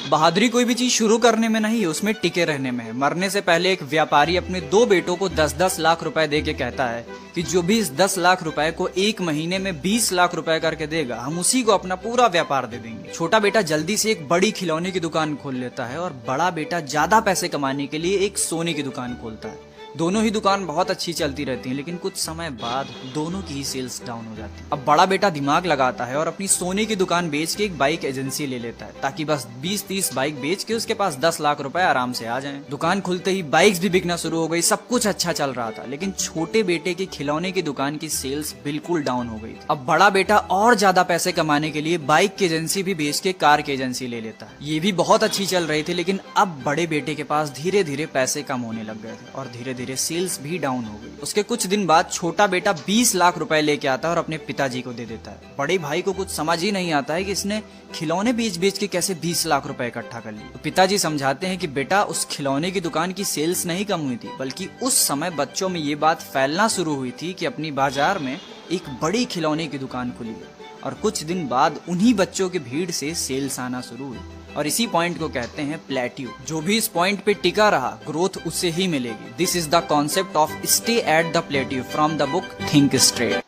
बहादुरी कोई भी चीज शुरू करने में नहीं, उसमें टिके रहने में है। मरने से पहले एक व्यापारी अपने 2 बेटों को 10-10 लाख रुपए दे के कहता है कि जो भी इस 10 लाख रुपए को 1 महीने में 20 लाख रुपए करके देगा, हम उसी को अपना पूरा व्यापार दे देंगे। छोटा बेटा जल्दी से एक बड़ी खिलौने की दुकान खोल लेता है और बड़ा बेटा ज्यादा पैसे कमाने के लिए एक सोने की दुकान खोलता है। दोनों ही दुकान बहुत अच्छी चलती रहती हैं, लेकिन कुछ समय बाद दोनों की ही सेल्स डाउन हो जाती है। अब बड़ा बेटा दिमाग लगाता है और अपनी सोने की दुकान बेच के एक बाइक एजेंसी ले लेता है, ताकि बस 20-30 बाइक बेच के उसके पास 10 लाख रुपए आराम से आ जाएं। दुकान खुलते ही बाइक्स भी बिकना शुरू हो गई, सब कुछ अच्छा चल रहा था, लेकिन छोटे बेटे की खिलौने की दुकान की सेल्स बिल्कुल डाउन हो गई थी। अब बड़ा बेटा और ज्यादा पैसे कमाने के लिए बाइक की एजेंसी भी बेच के कार की एजेंसी ले लेता है। ये भी बहुत अच्छी चल रही थी, लेकिन अब बड़े बेटे के पास धीरे धीरे पैसे कम होने लग गए थे और धीरे धीरे सेल्स भी डाउन हो गई। उसके कुछ दिन बाद छोटा बेटा 20 लाख रुपए लेके आता है और अपने पिताजी को दे देता है। बड़े भाई को कुछ समझ ही नहीं आता है कि इसने खिलौने बेच बेच के कैसे 20 लाख रुपए इकट्ठा कर लिए। तो पिताजी समझाते हैं कि बेटा, उस खिलौने की दुकान की सेल्स नहीं कम हुई थी, बल्कि उस समय बच्चों में ये बात फैलना शुरू हुई थी कि अपनी बाजार में एक बड़ी खिलौने की दुकान खुली है। और कुछ दिन बाद उन्हीं बच्चों की भीड़ से सेल्स आना शुरू हुई। और इसी पॉइंट को कहते हैं प्लेट्यू। जो भी इस पॉइंट पे टिका रहा, ग्रोथ उससे ही मिलेगी। This is the concept of stay at the plateau from the book think straight.